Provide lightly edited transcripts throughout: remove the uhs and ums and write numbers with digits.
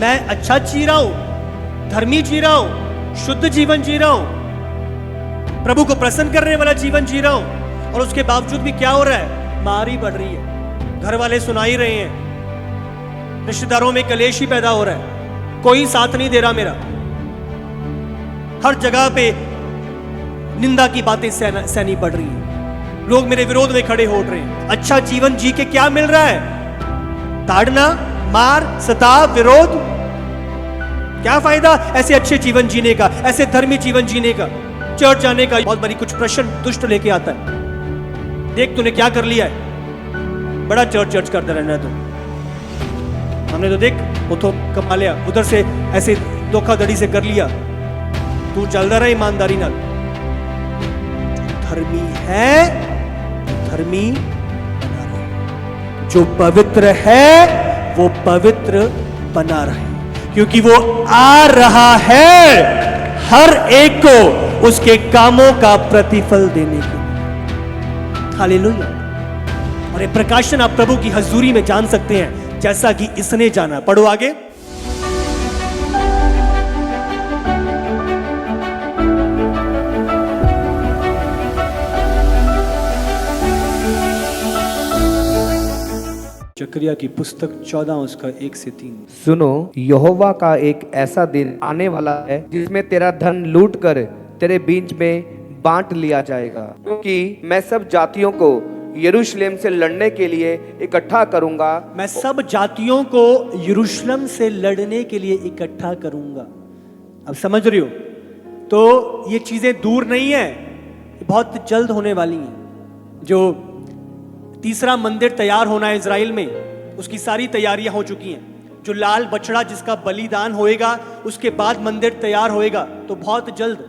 मैं अच्छा जी रहा हूं, धर्मी जी रहा हूं, शुद्ध जीवन जी रहा हूं, प्रभु को प्रसन्न करने वाला जीवन जी रहा हूं, और उसके बावजूद भी क्या हो रहा है? मार ही बढ़ रही है, घर वाले सुना ही रहे हैं, रिश्तेदारों में कलेश ही पैदा हो रहा है, कोई साथ नहीं दे रहा मेरा, हर जगह पे निंदा की बातें सहनी पड़ रही है, लोग मेरे विरोध में खड़े हो रहे हैं। अच्छा जीवन जी के क्या मिल रहा है? ताड़ना, मार, सताव, विरोध। क्या फायदा ऐसे अच्छे जीवन जीने का, ऐसे धर्मी जीवन जीने का, चर्च जाने का? बहुत बड़ी कुछ प्रश्न दुष्ट लेके आता है, देख तूने क्या कर लिया है, बड़ा चर्च करता रहना है तो। हमने तो देख वो तो कमा लिया, उधर से ऐसे धोखाधड़ी से कर लिया, तू चलता रहा ईमानदारी नाल। धर्मी है, धर्मी बना रहे, जो पवित्र है वो पवित्र बना रहे, क्योंकि वो आ रहा है हर एक को उसके कामों का प्रतिफल देने के लिए। हालेलुया। और ये प्रकाशन आप प्रभु की हजूरी में जान सकते हैं, जैसा कि इसने जाना। पढ़ो आगे। जकरिया की पुस्तक 14 उसका 1 से 3। सुनो, यहोवा का एक ऐसा दिन आने वाला है जिसमें तेरा धन लूट कर तेरे बीच में बांट लिया जाएगा, क्योंकि मैं सब जातियों को यरूशलेम से लड़ने के लिए इकट्ठा करूंगा। मैं सब जातियों को यरूशलेम से लड़ने के लिए इकट्ठा करूंगा। अब समझ रही हो? तो ये चीजें दूर नहीं है, बहुत जल्द होने वाली हैं। जो तीसरा मंदिर तैयार होना है इजराइल में, उसकी सारी तैयारियां हो चुकी हैं। जो लाल बछड़ा जिसका बलिदान होएगा, उसके बाद मंदिर तैयार होएगा, तो बहुत जल्द,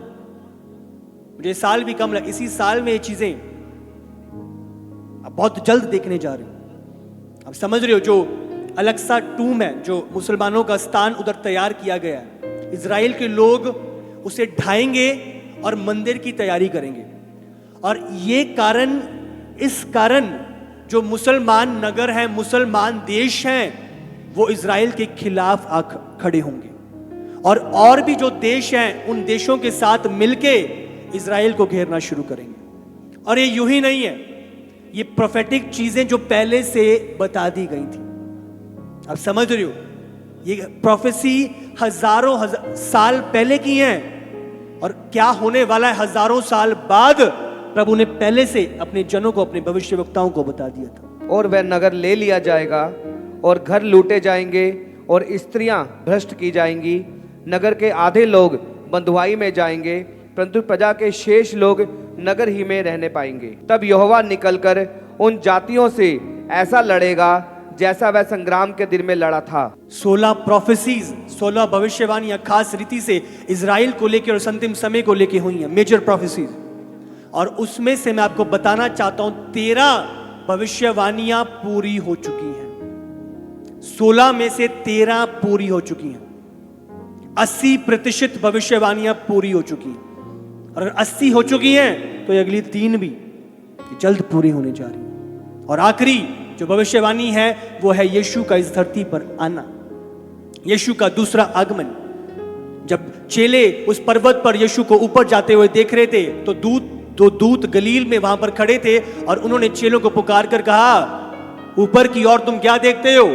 मुझे साल भी कम लगा, इसी साल में ये चीजें अब बहुत जल्द देखने जा रही हूं। अब समझ रहे हो? जो अलक्सा टूम है, जो मुसलमानों का स्थान उधर तैयार किया गया है, इजराइल के लोग उसे ढाएंगे और मंदिर की तैयारी करेंगे। और ये कारण, इस कारण जो मुसलमान नगर हैं, मुसलमान देश हैं, वो इजराइल के खिलाफ खड़े होंगे। और भी जो देश हैं, उन देशों के साथ मिलके इजराइल को घेरना शुरू करेंगे। और ये यूं ही नहीं है, ये प्रोफेटिक चीजें जो पहले से बता दी गई थी। अब समझ रहे हो? ये प्रोफेसी हजारों साल पहले की हैं, और क्या होने वाला है हजारों साल बाद, प्रभु ने पहले से अपने जनों को, अपने भविष्यवक्ताओं को बता दिया था। और वह नगर ले लिया जाएगा और घर लूटे जाएंगे और स्त्रियां भ्रष्ट की जाएंगी। नगर के आधे लोग बंधुआई में जाएंगे, परंतु प्रजा के शेष लोग नगर ही में रहने पाएंगे। तब यहोवा निकलकर उन जातियों से ऐसा लड़ेगा जैसा वह संग्राम के दिन में लड़ा था। 16 प्रोफेसीज, 16 भविष्यवाणियां खास रीति से इजराइल को लेकर और अंतिम समय को लेकर हुई हैं, मेजर प्रोफेसीज। और उसमें से मैं आपको बताना चाहता हूं 13 भविष्यवाणियां पूरी हो चुकी हैं। 16 में से 13 पूरी हो चुकी हैं। 80% भविष्यवाणियां पूरी हो चुकी हैं। और अगर 80 हो चुकी हैं तो ये अगली 3 भी जल्द पूरी होने जा रही है। और आखिरी जो भविष्यवाणी है वो है यीशु का इस धरती पर आना, यीशु का दूसरा आगमन। जब चेले उस पर्वत पर यीशु को ऊपर जाते हुए देख रहे थे, तो दो दूत गलील में वहां पर खड़े थे, और उन्होंने चेलों को पुकार कर कहा, ऊपर की ओर तुम क्या देखते हो?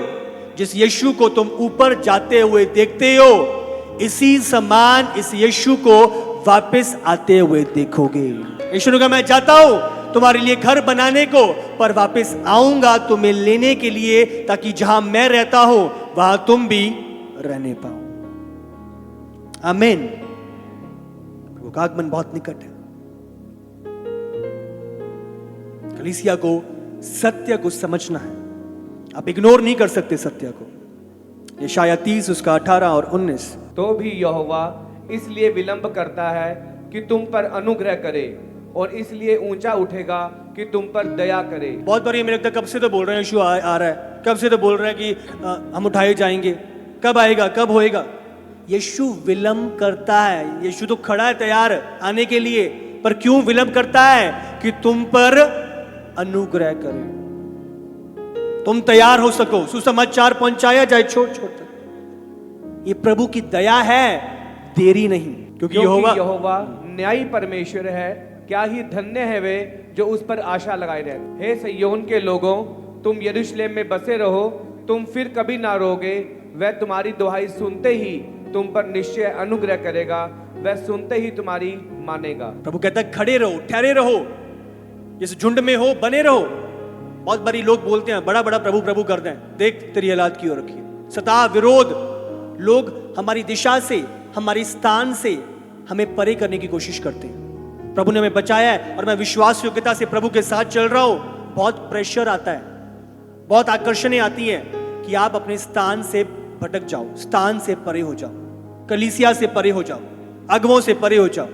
जिस यीशु को तुम ऊपर जाते हुए देखते हो, इसी समान इस यीशु को वापस आते हुए देखोगे। यीशु ने कहा, मैं जाता हूं तुम्हारे लिए घर बनाने को, पर वापस आऊंगा तुम्हें लेने के लिए, ताकि जहां मैं रहता हूं वहां तुम भी रहने पाओ। आमीन। प्रभु का आगमन बहुत निकट है। कलीसिया को सत्य को समझना है, आप इग्नोर नहीं कर सकते सत्य को। यशायाह 30 उसका 18 और 19। तो भी यहोवा इसलिए विलंब करता है कि तुम पर अनुग्रह करे, और इसलिए ऊंचा उठेगा कि तुम पर दया करे। बहुत बार ये मेरे लगता कब से तो बोल रहे हैं यीशु आ रहा है, कब से तो बोल रहे हैं कि हम उठाए जाएंगे, कब आएगा, कब होएगा। यीशु विलंब करता है। यीशु तो खड़ा है तैयार आने के लिए, पर क्यों विलंब करता है? कि तुम पर अनुग्रह करे, तुम तैयार हो सको, सुसमाचार पहुंचाया जाए छोट छोट तक। ये प्रभु की दया है, देरी नहीं, क्योंकि यहोवा न्यायी परमेश्वर है। क्या ही धन्य है वे जो उस पर आशा लगाए रहते। हे सिय्योन के लोगों, तुम यरूशलेम में बसे रहो, तुम फिर कभी ना रोगे। वह तुम्हारी दुहाई सुनते ही तुम पर निश्चय अनुग्रह करेगा, वह सुनते ही तुम्हारी मानेगा। प्रभु कहता है खड़े रहो, ठहरे रहो, जिस झुंड में हो बने रहो। बहुत बड़ी लोग बोलते हैं बड़ा बड़ा प्रभु प्रभु करते हैं, देख तेरी हालात की हो रखी है। सता विरोध, लोग हमारी दिशा से, हमारे स्थान से हमें परे करने की कोशिश करते हैं। प्रभु ने हमें बचाया है और मैं विश्वास योग्यता से प्रभु के साथ चल रहा हूं। बहुत प्रेशर आता है, बहुत आकर्षणें आती हैं कि आप अपने स्थान से भटक जाओ, स्थान से परे हो जाओ, कलीसिया से परे हो जाओ, अगुवों से परे हो जाओ।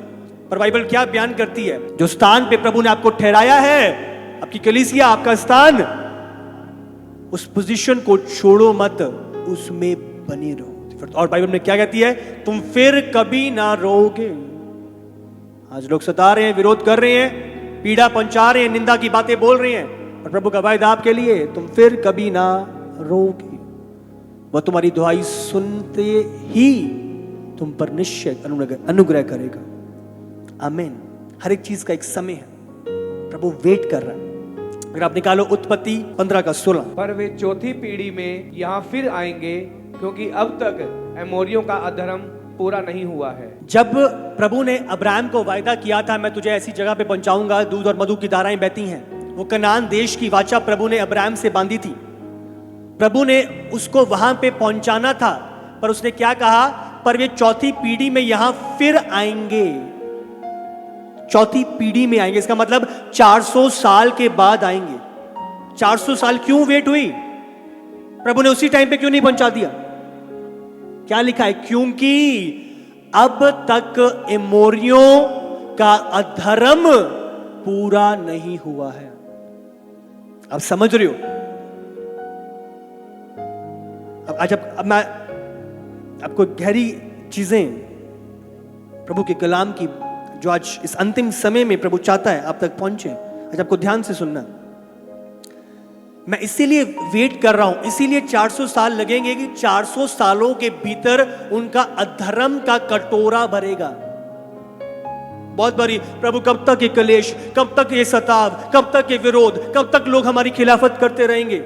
पर बाइबल क्या बयान करती है? जो स्थान पे प्रभु ने आपको ठहराया है, आपकी कलीसिया, आपका स्थान, उस पोजीशन को छोड़ो मत, उसमें बने रहो। और बाइबल में क्या कहती है? तुम फिर कभी ना रोगे। आज लोग सता रहे हैं, विरोध कर रहे हैं, पीड़ा पहुंचा रहे हैं, निंदा की बातें बोल रहे हैं, और प्रभु का वायदा आपके लिए, तुम फिर कभी ना रोगे। वह तुम्हारी दुहाई सुनते ही तुम पर निश्चय अनुग्रह करेगा। आमीन। हर एक चीज का एक समय है, प्रभु वेट कर रहा है। अगर आप निकालो उत्पत्ति 15:16, पर वे चौथी पीढ़ी में यहाँ फिर आएंगे, क्योंकि अब तक एमोरियों का अधर्म पूरा नहीं हुआ है। जब प्रभु ने अब्राहम को वायदा किया था, मैं तुझे ऐसी जगह पे पहुंचाऊंगा दूध और मधु की धाराएं बहती हैं, वो कनान देश की वाचा प्रभु ने अब्राहम से बांधी थी। प्रभु ने उसको वहां पे पहुंचाना था, पर उसने क्या कहा? पर वे चौथी पीढ़ी में यहां फिर आएंगे। चौथी पीढ़ी में आएंगे, इसका मतलब 400 साल के बाद आएंगे। 400 साल क्यों वेट हुई? प्रभु ने उसी टाइम पे क्यों नहीं पहुंचा दिया? क्या लिखा है? क्योंकि अब तक एमोरियों का अधर्म पूरा नहीं हुआ है। अब समझ रहे हो? अब मैं आपको गहरी चीजें प्रभु के कलाम की, जो आज इस अंतिम समय में प्रभु चाहता है आप तक पहुंचे, आज आपको ध्यान से सुनना। मैं इसीलिए वेट कर रहा हूं, इसीलिए 400 साल लगेंगे कि 400 सालों के भीतर उनका अधर्म का कटोरा भरेगा। बहुत बड़ी, प्रभु कब तक ये कलेश, कब तक ये सताव, कब तक ये विरोध, कब तक लोग हमारी खिलाफत करते रहेंगे?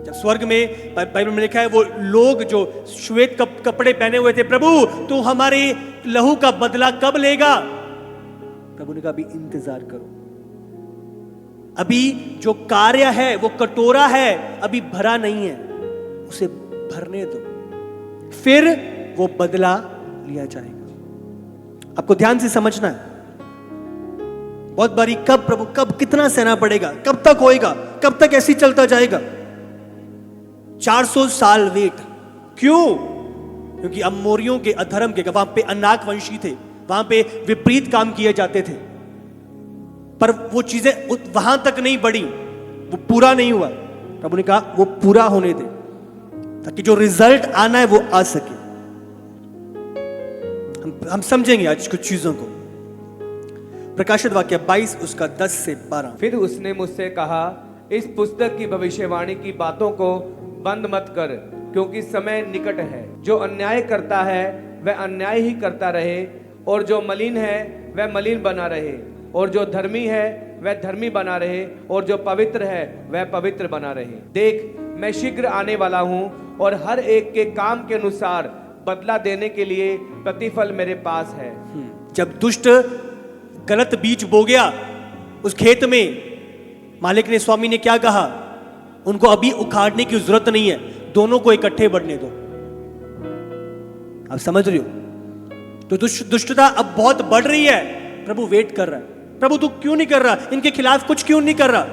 जब स्वर्ग में बाइबल में लिखा है, वो लोग जो श्वेत कपड़े पहने हुए थे, प्रभु तू हमारे लहू का बदला कब लेगा? प्रभु ने कहा अभी इंतजार करो, अभी जो कार्य है, वो कटोरा है, अभी भरा नहीं है, उसे भरने दो, फिर वो बदला लिया जाएगा। आपको ध्यान से समझना है। बहुत बारी कब प्रभु, कब कितना सहना पड़ेगा, कब तक होएगा, कब तक ऐसी चलता जाएगा? 400 साल वेट। क्यों? क्योंकि अमोरियों के अधर्म के, वहां पे अनाक वंशी थे, वहां पे विपरीत काम किए जाते थे, पर वो चीजें वहां तक नहीं बढ़ी, वो पूरा नहीं हुआ। प्रभु ने कहा वो पूरा होने दे, ताकि जो रिजल्ट आना है वो आ सके। हम समझेंगे आज कुछ चीजों को। प्रकाशित वाक्य 22 उसका 10 से 12। फिर उसने मुझसे कहा, इस पुस्तक की भविष्यवाणी की बातों को बंद मत कर, क्योंकि समय निकट है। जो अन्याय करता है वह अन्याय ही करता रहे, और जो मलिन है वह मलिन बना रहे, और जो धर्मी है वह धर्मी बना रहे, और जो पवित्र है वह पवित्र बना रहे। देख, मैं शीघ्र आने वाला हूं, और हर एक के काम के अनुसार बदला देने के लिए प्रतिफल मेरे पास है। जब दुष्ट गलत बीज बो गया उस खेत में, मालिक ने, स्वामी ने क्या कहा? उनको अभी उखाड़ने की जरूरत नहीं है, दोनों को इकट्ठे बढ़ने दो। आप समझ रहे हो? तो दुष्टता अब बहुत बढ़ रही है। प्रभु वेट कर रहा है। प्रभु तू क्यों नहीं कर रहा? इनके खिलाफ कुछ क्यों नहीं कर रहा?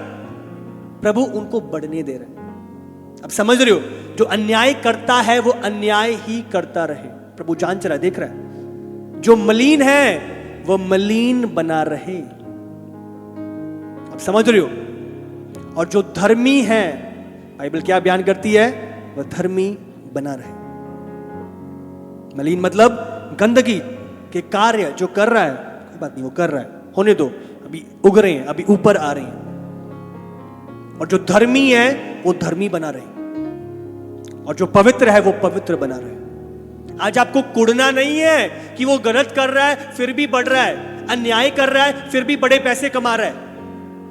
प्रभु उनको बढ़ने दे रहा है। अब समझ रहे हो? जो अन्याय करता है वो अन्याय ही करता रहे। प्रभु जान चला, देख रहा है। जो मलिन है वो मलिन बना रहे। अब समझ रहे हो? और जो धर्मी है, बाइबल क्या बयान करती है? वह धर्मी बना रहे। मलिन मतलब गंदगी के कार्य जो कर रहा है, कोई बात नहीं, वो कर रहा है, होने दो, अभी उग रहे हैं, अभी ऊपर आ रहे हैं। और जो धर्मी है वो धर्मी बना रहे। और जो पवित्र है वो पवित्र बना रहे। आज आपको कुड़ना नहीं है कि वो गलत कर रहा है फिर भी बढ़ रहा है, अन्याय कर रहा है फिर भी बड़े पैसे कमा रहा है,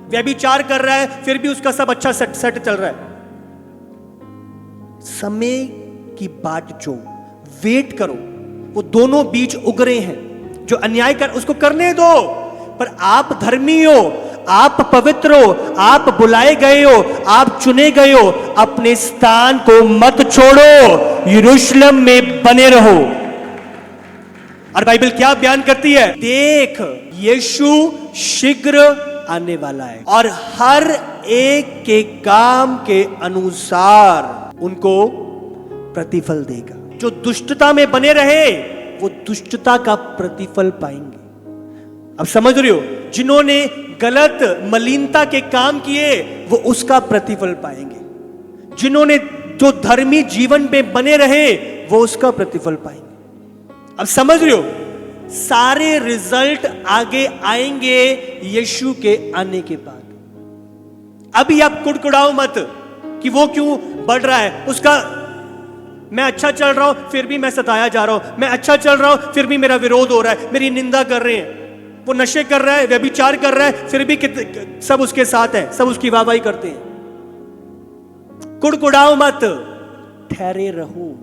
व्यभिचार कर रहा है फिर भी उसका सब अच्छा सेट चल रहा है। समय की बात जो, वेट करो, वो दोनों बीज उग रहे हैं। जो अन्याय कर उसको करने दो, पर आप धर्मी हो, आप पवित्र हो, आप बुलाए गए हो, आप चुने गए हो, अपने स्थान को मत छोड़ो, यरूशलेम में बने रहो। और बाइबल क्या बयान करती है? देख, यीशु शीघ्र आने वाला है और हर एक के काम के अनुसार उनको प्रतिफल देगा। जो दुष्टता में बने रहे वो दुष्टता का प्रतिफल पाएंगे। अब समझ रहे हो? जिन्होंने गलत मलिनता के काम किए वो उसका प्रतिफल पाएंगे। जिन्होंने जो धर्मी जीवन में बने रहे वो उसका प्रतिफल पाएंगे। अब समझ रहे हो? सारे रिजल्ट आगे आएंगे यीशु के आने के बाद। अभी आप कुड़कुड़ाओ मत कि वो क्यों बढ़ रहा है, उसका मैं अच्छा चल रहा हूं फिर भी मैं सताया जा रहा हूं, मैं अच्छा चल रहा हूं फिर भी मेरा विरोध हो रहा है, मेरी निंदा कर रहे हैं। वो नशे कर रहा है, व्यभिचार कर रहा है, फिर भी सब उसके साथ है, सब उसकी वाहवाही करते हैं। कुड़कुड़ाओ मत, ठहरे रहो,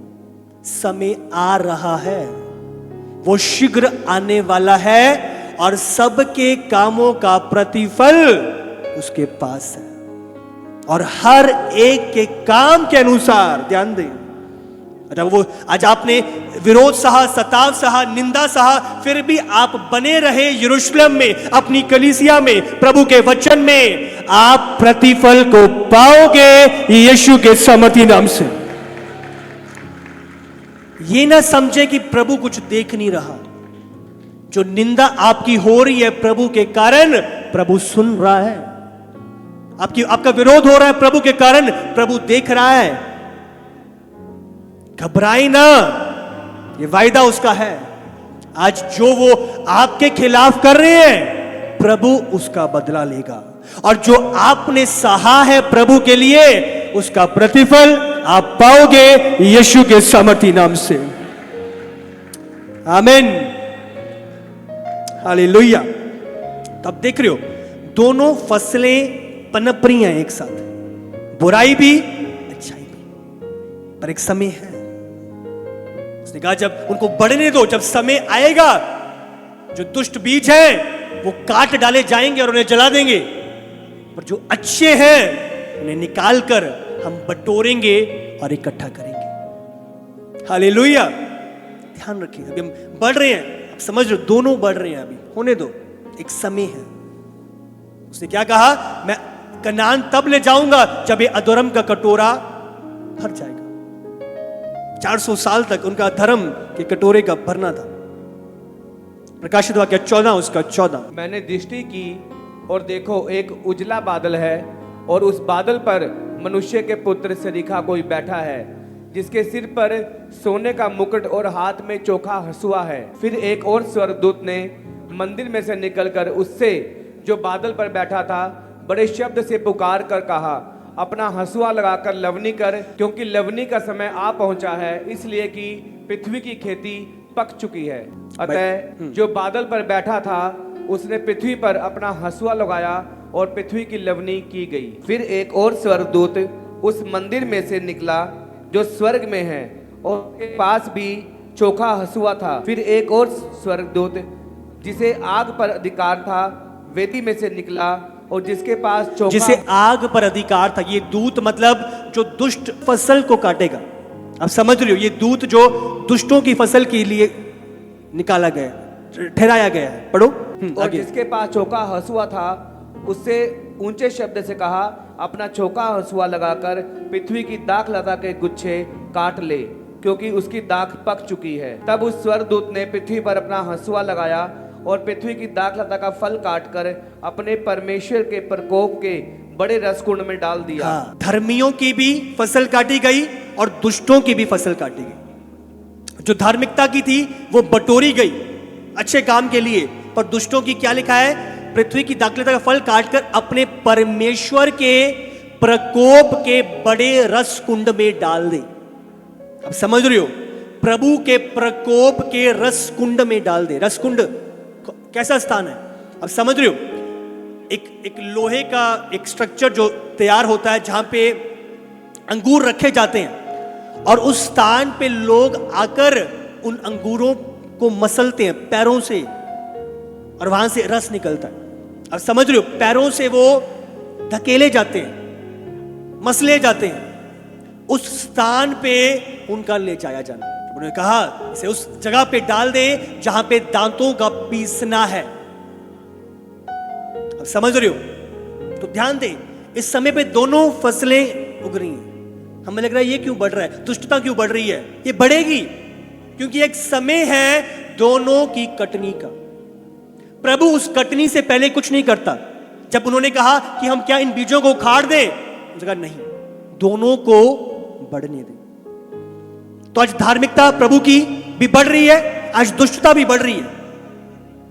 समय आ रहा है, वो शीघ्र आने वाला है और सबके कामों का प्रतिफल उसके पास है और हर एक के काम के अनुसार। ध्यान दें, जब वो आज आपने विरोध सहा, सताव सहा, निंदा सहा, फिर भी आप बने रहे यरूशलेम में, अपनी कलीसिया में, प्रभु के वचन में, आप प्रतिफल को पाओगे यीशु के सामर्थी नाम से। ये ना समझे कि प्रभु कुछ देख नहीं रहा। जो निंदा आपकी हो रही है प्रभु के कारण, प्रभु सुन रहा है। आपका विरोध हो रहा है प्रभु के कारण, प्रभु देख रहा है। घबराए ना, ये वायदा उसका है। आज जो वो आपके खिलाफ कर रहे हैं प्रभु उसका बदला लेगा, और जो आपने सहा है प्रभु के लिए उसका प्रतिफल आप पाओगे यीशु के सामर्थी नाम से। आमीन, हालेलुया। तो अब देख रहे हो दोनों फसलें पनप रही हैं एक साथ, बुराई भी अच्छाई भी, पर एक समय है। उसने कहा जब उनको बढ़ने दो, जब समय आएगा जो दुष्ट बीज हैं वो काट डाले जाएंगे और उन्हें जला देंगे, पर जो अच्छे हैं उन्हें निकाल कर हम बटोरेंगे और इकट्ठा करेंगे। हालेलुया। ध्यान रखिए, अभी हम बढ़ रहे हैं, आप समझ रहे हो, दोनों बढ़ रहे हैं, अभी होने दो, एक समय है। उसने क्या कहा? मैं कनान तब ले जाऊंगा जब ये अधर्म का कटोरा भर जाएगा। 400 साल तक उनका धर्म के कटोरे का भरना था। प्रकाशित वाक्य 14 उसका 14। मैंने दृष्टि की और देखो एक उजला बादल है और उस बादल पर मनुष्य के पुत्र सरीखा कोई बैठा है, जिसके सिर पर सोने का मुकुट और हाथ में चोखा हंसुआ है। फिर एक और स्वर्गदूत ने मंदिर में से निकलकर उससे जो बादल पर बैठा था बड़े शब्द से पुकार कर कहा, अपना हंसुआ लगाकर लवनी कर, क्योंकि लवनी का समय आ पहुंचा है, इसलिए कि पृथ्वी की खेती पक चुकी है। अतः जो बादल पर बैठा था उसने पृथ्वी पर अपना हंसुआ लगाया और पृथ्वी की लवनी की गई। फिर एक और स्वर्गदूत उस मंदिर में से निकला जो स्वर्ग में है और उसके पास भी चोखा हंसुआ था। फिर एक और स्वर्गदूत जिसे आग पर अधिकार था वेदी में से निकला और जिसके पास चोखा, जिसे आग पर अधिकार था। ये दूत मतलब जो दुष्ट फसल को काटेगा। अब समझ रहे हो, ये दूत जो दुष्टों की फसल के लिए निकाला गया, ठहराया गया है। पढ़ो। और जिसके पास चोखा हंसुआ था उससे ऊंचे शब्द से कहा, अपना चोखा हंसुआ लगाकर पृथ्वी की दाख लता के गुच्छे काट ले, क्योंकि उसकी दाख पक चुकी है। तब उस स्वर्गदूत ने पृथ्वी पर अपना हंसुआ लगाया और पृथ्वी की दाख लता का फल काटकर अपने परमेश्वर के प्रकोप के बड़े रसकुंड में डाल दिया। हाँ, धर्मियों की भी फसल काटी गई और दुष्टों की भी फसल काटी गई। जो धार्मिकता की थी वो बटोरी गई अच्छे काम के लिए, पर दुष्टों की क्या लिखा है? पृथ्वी की दाख लता का फल काटकर अपने परमेश्वर के प्रकोप के बड़े रस कुंड में डाल दे। अब समझ रहे हो, प्रभु के प्रकोप के रस कुंड में डाल दे। रस कुंड कैसा स्थान है? अब समझ रहे हो, एक लोहे का एक स्ट्रक्चर जो तैयार होता है जहां पे अंगूर रखे जाते हैं, और उस स्थान पे लोग आकर उन अंगूरों को मसलते हैं पैरों से, और वहां से रस निकलता है। अब समझ रहे हो, पैरों से वो धकेले जाते हैं, मसले जाते हैं, उस स्थान पे उनका ले जाया जाना। उन्होंने कहा इसे उस जगह पे डाल दे जहां पे दांतों का पीसना है। अब समझ रहे हो? तो ध्यान दे, इस समय पे दोनों फसलें उग रही हैं। हमें लग रहा है ये क्यों बढ़ रहा है, दुष्टता क्यों बढ़ रही है? ये बढ़ेगी क्योंकि एक समय है दोनों की कटनी का। प्रभु उस कटनी से पहले कुछ नहीं करता। जब उन्होंने कहा कि हम क्या इन बीजों को उखाड़ दें, उन्होंने कहा नहीं, दोनों को बढ़ने दें। तो आज धार्मिकता प्रभु की भी बढ़ रही है, आज दुष्टता भी बढ़ रही है।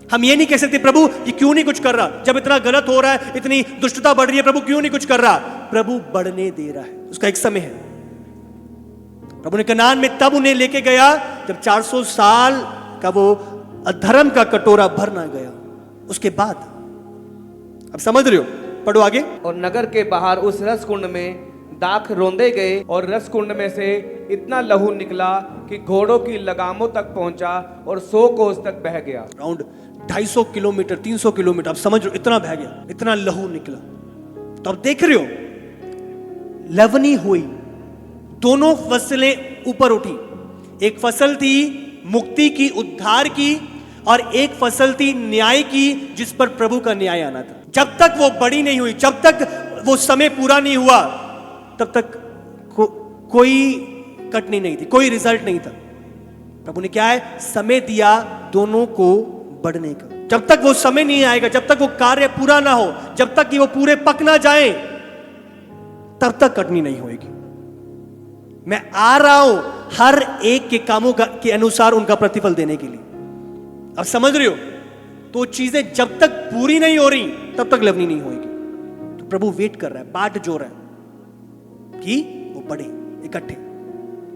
हम ये नहीं कह सकते प्रभु ये क्यों नहीं कुछ कर रहा, जब इतना गलत हो रहा है, इतनी दुष्टता बढ़ रही है, प्रभु क्यों नहीं कुछ कर रहा? प्रभु बढ़ने दे रहा है, उसका एक समय है। प्रभु ने कनान में तब उन्हें लेके गया जब 400 साल का वो अधर्म का कटोरा भर ना गया, उसके बाद। अब समझ रहे हो? पढ़ो आगे। और नगर के बाहर उस रस कुंड में दाख रोंदे गए, और रस कुंड में से इतना लहू निकला कि घोड़ों की लगामों तक पहुंचा और 100 कोस तक बह गया। अराउंड 250 किलोमीटर 300 किलोमीटर, आप समझ रहे हो, इतना बह गया, इतना लहू निकला। तो आप देख रहे हो, लवनी हुई, दोनों फसलें ऊपर उठी। एक फसल थी मुक्ति की, उद्धार की, और एक फसल थी न्याय की, जिस पर प्रभु का न्याय आना था। जब तक वो बड़ी नहीं हुई, जब तक वो समय पूरा नहीं हुआ, तब तक कोई कटनी नहीं थी, कोई रिजल्ट नहीं था। प्रभु ने क्या है, समय दिया दोनों को बढ़ने का। जब तक वो समय नहीं आएगा, जब तक वो कार्य पूरा ना हो, जब तक कि वो पूरे पक ना जाए, तब तक कटनी नहीं होगी। मैं आ रहा हूं हर एक के कामों के अनुसार उनका प्रतिफल देने के लिए। अब समझ रहे हो? तो चीजें जब तक पूरी नहीं हो रही, तब तक लवनी नहीं होगी। तो प्रभु वेट कर रहा है, बाट जो रहा है कि वो बढ़े, इकट्ठे।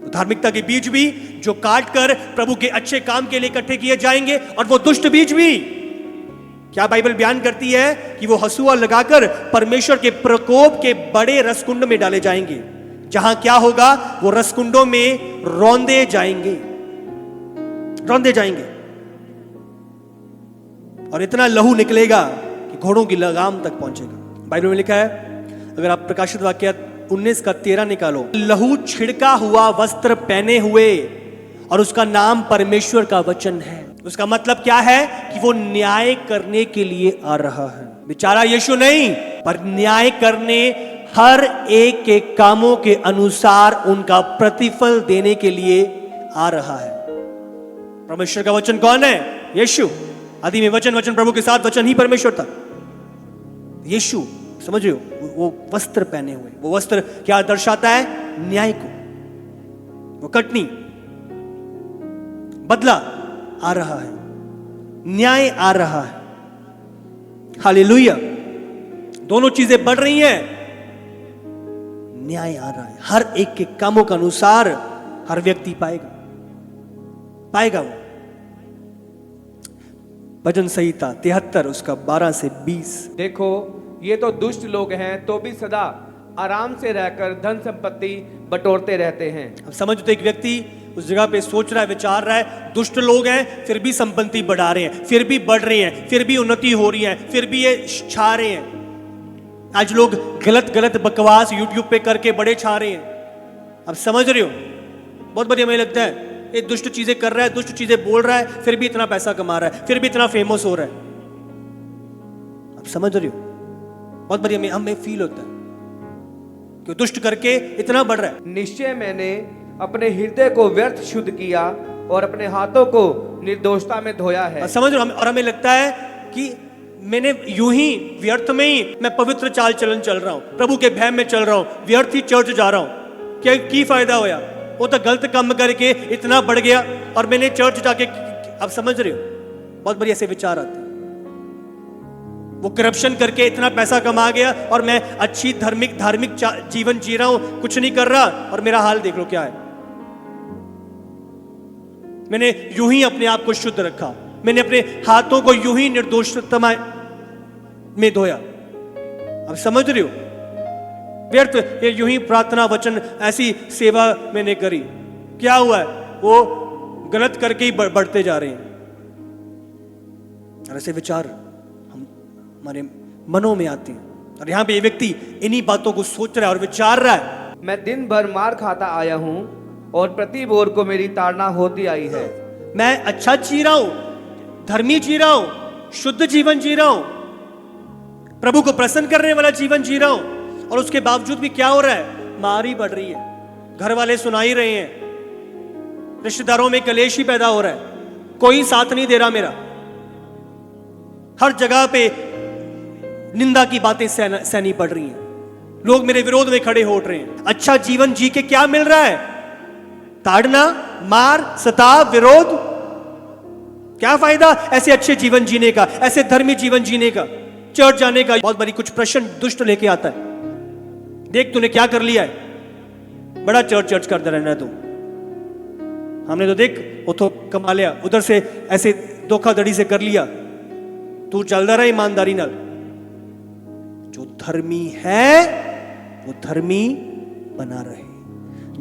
तो धार्मिकता के बीज भी जो काट कर प्रभु के अच्छे काम के लिए इकट्ठे किए जाएंगे, और वो दुष्ट बीज भी, क्या बाइबल बयान करती है कि वो हंसुआ लगाकर परमेश्वर के प्रकोप के बड़े रसकुंड में डाले जाएंगे, जहां क्या होगा, वो रसकुंडों में रौंदे जाएंगे, रौंदे जाएंगे, और इतना लहू निकलेगा कि घोड़ों की लगाम तक पहुंचेगा। बाइबल में लिखा है, अगर आप प्रकाशित वाक्य 19 का 13 निकालो, लहू छिड़का हुआ वस्त्र पहने हुए, और उसका नाम परमेश्वर का वचन है। उसका मतलब क्या है कि वो न्याय करने के लिए आ रहा है। बेचारा यीशु नहीं, पर न्याय करने, हर एक के कामों के अनुसार उनका प्रतिफल देने के लिए आ रहा है। परमेश्वर का वचन कौन है? यीशु। आदि में वचन, वचन प्रभु के साथ, वचन ही परमेश्वर था। यीशु, समझ रहे हो, वो वस्त्र पहने हुए, वो वस्त्र क्या दर्शाता है? न्याय को, वो कटनी, बदला आ रहा है, न्याय आ रहा है। हालेलुया। दोनों चीजें बढ़ रही हैं, न्याय आ रहा है, हर एक के कामों के अनुसार हर व्यक्ति पाएगा, पाएगा वो। भजन संहिता 73 उसका 12 से 20। देखो, ये तो दुष्ट लोग हैं, तो भी सदा आराम से रहकर धन संपत्ति बटोरते रहते हैं। अब समझ, तो एक व्यक्ति उस जगह पे सोच रहा है, विचार रहा है, दुष्ट लोग हैं, फिर भी संपत्ति बढ़ा रहे हैं, फिर भी बढ़ रहे हैं, फिर भी उन्नति हो रही है, फिर भी ये छा रहे हैं। आज लोग गलत गलत बकवास यूट्यूब पे करके बड़े छा रहे हैं। अब समझ रहे हो, बहुत बढ़िया मुझे लगता है, ये दुष्ट चीजें कर रहा है, दुष्ट चीजें बोल रहा है, फिर भी इतना पैसा कमा रहा है, फिर भी इतना फेमस हो रहा है। अब समझ रहे हो, बहुत बढ़िया हमें फील होता है कि दुष्ट करके इतना बढ़ रहा है। निश्चय मैंने अपने हृदय को व्यर्थ शुद्ध किया और अपने हाथों को निर्दोषता में धोया है। समझ रहे हो, और हमें लगता है कि मैंने यूं ही व्यर्थ में ही मैं पवित्र चाल चलन चल रहा हूं, प्रभु के भय में चल रहा हूं, व्यर्थ ही चर्च जा रहा हूं, क्या की फायदा होया? वो तो गलत काम करके इतना बढ़ गया, और मैंने चर्च जाके, अब समझ रहे हो, बहुत बढ़िया से विचार आते हैं। वो करप्शन करके इतना पैसा कमा गया, और मैं अच्छी धार्मिक जीवन जी रहा हूं, कुछ नहीं कर रहा, और मेरा हाल देख लो क्या है। मैंने यूं ही अपने आप को शुद्ध रखा, मैंने अपने हाथों को यूं ही निर्दोषता में धोया। अब समझ रहे हो, व्यर्थ ये यूं ही प्रार्थना वचन ऐसी सेवा मैंने करी, क्या हुआ है? वो गलत करके ही बढ़ते जा रहे हैं। और ऐसे विचार हमारे मनों में आते हैं, और यहां पे ये व्यक्ति इन्हीं बातों को सोच रहा है और विचार रहा है। मैं दिन भर मार खाता आया हूं और प्रति भोर को मेरी ताड़ना होती आई है। मैं अच्छा जी रहा हूं, धर्मी जी रहा हूं, शुद्ध जीवन जी रहा हूं, प्रभु को प्रसन्न करने वाला जीवन जी रहा हूं, और उसके बावजूद भी क्या हो रहा है? मार ही बढ़ रही है, घर वाले सुना ही रहे हैं, रिश्तेदारों में कलेश ही पैदा हो रहा है, कोई साथ नहीं दे रहा मेरा, हर जगह पे निंदा की बातें सहनी पड़ रही हैं, लोग मेरे विरोध में खड़े हो रहे हैं। अच्छा जीवन जी के क्या मिल रहा है? ताड़ना, मार, सताव, विरोध। क्या फायदा ऐसे अच्छे जीवन जीने का, ऐसे धर्मी जीवन जीने का, चर्च जाने का? बहुत बड़ी कुछ प्रश्न दुष्ट लेके आता है, देख तूने क्या कर लिया है, बड़ा चर्च करता रहना है तू, हमने तो देख वो तो कमा लिया, उधर से ऐसे धोखाधड़ी से कर लिया, तू चलता रहा ईमानदारी नाल। जो धर्मी है वो धर्मी बना रहे,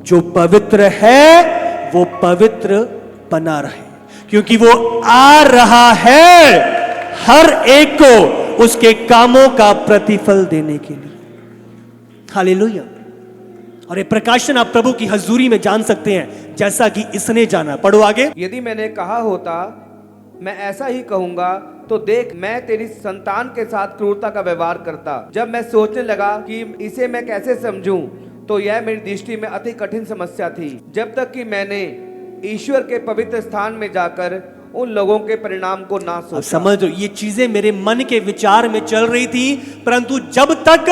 जो पवित्र है वो पवित्र बना रहे, क्योंकि वो आ रहा है हर एक को उसके कामों का प्रतिफल देने के लिए। हालेलुया। और ये प्रकाशन आप प्रभु की हजूरी में जान सकते हैं जैसा कि इसने जाना। पढ़ो आगे। यदि मैंने कहा होता मैं ऐसा ही कहूंगा, तो देख मैं तेरी संतान के साथ क्रूरता का व्यवहार करता। जब मैं सोचने लगा कि इसे मैं कैसे समझूं, तो यह मेरी दृष्टि में अति कठिन समस्या थी, जब तक कि मैंने ईश्वर के पवित्र स्थान में जाकर उन लोगों के परिणाम को ना सोचा। समझ लो, ये चीजें मेरे मन के विचार में चल रही थी, परंतु जब तक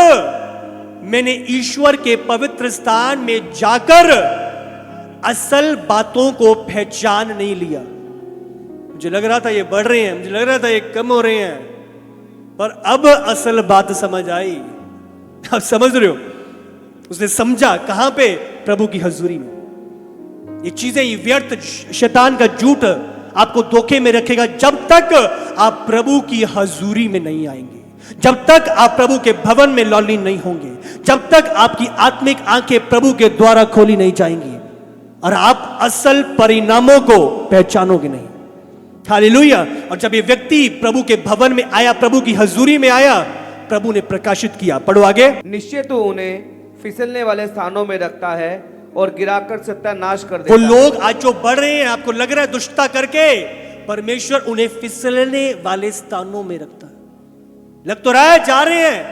मैंने ईश्वर के पवित्र स्थान में जाकर असल बातों को पहचान नहीं लिया, मुझे लग रहा था ये बढ़ रहे हैं, मुझे लग रहा था ये कम हो रहे हैं, पर अब असल बात समझ आई। आप समझ रहे हो, उसने समझा कहां पे? प्रभु की हजूरी में। ये चीजें, ये व्यर्थ शैतान का झूठ आपको धोखे में रखेगा जब तक आप प्रभु की हजूरी में नहीं आएंगे, जब तक आप प्रभु के भवन में लौलीन नहीं होंगे, जब तक आपकी आत्मिक आंखें प्रभु के द्वारा खोली नहीं जाएंगी और आप असल परिणामों को पहचानोगे नहीं। हालेलुया। और जब ये व्यक्ति प्रभु के भवन में आया, प्रभु की हजूरी में आया, प्रभु ने प्रकाशित किया। पढ़ो आगे। निश्चय तो उन्हें फिसलने वाले स्थानों में रखता है और गिराकर सत्यानाश कर देता वो है। लोग आज जो बढ़ रहे हैं, आपको लग रहा है दुष्टता करके, परमेश्वर उन्हें फिसलने वाले स्थानों में रखता है। लग तो रहा है जा रहे हैं,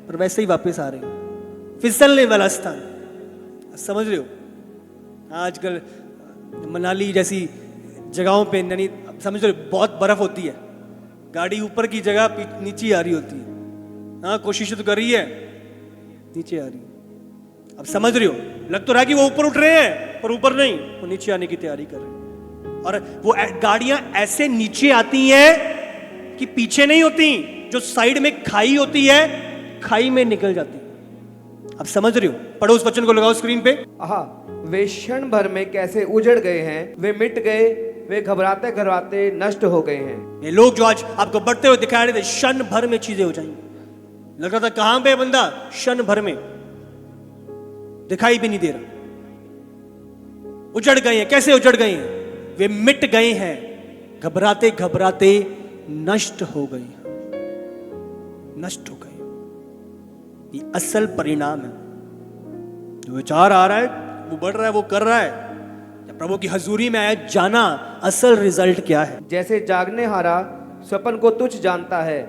पर वैसे ही वापस आ रहे हैं। फिसलने वाला स्थान, समझ रहे हो? आजकल मनाली जैसी जगहों पे नहीं, समझ रहे हो, बहुत बर्फ होती है, गाड़ी ऊपर की जगह नीचे आ रही होती है। हाँ, कोशिश तो कर रही है, नीचे आ रही है। अब समझ रहे हो, लग तो रहा है कि वो ऊपर उठ रहे हैं, पर ऊपर नहीं, वो नीचे आने की तैयारी कर रहे हैं। और वो गाड़ियां ऐसे नीचे आती हैं कि पीछे नहीं होती, जो साइड में खाई होती है, खाई में निकल जाती है। अब समझ रहे हो? पढ़ो उस वचन को, लगाओ स्क्रीन पे। वे क्षण भर में कैसे उजड़ गए हैं, वे मिट गए, वे घबराते घबराते नष्ट हो गए हैं। ये लोग जो आज आपको बढ़ते हुए दिखाई रहे थे, क्षण भर में चीजें हो जाएंगी। लग रहा था कहां पे बंदा, क्षण भर में दिखाई भी नहीं दे रहा, उजड़ गए हैं। कैसे उजड़ गए हैं? वे मिट गए हैं, घबराते घबराते नष्ट हो गए, नष्ट हो गए। ये असल परिणाम है। जो विचार आ रहा है, वो बढ़ रहा है, वो कर रहा है, प्रभु की हजूरी में आया, जाना असल रिजल्ट क्या है। जैसे जागने हारा स्वप्न को तुच्छ जानता है,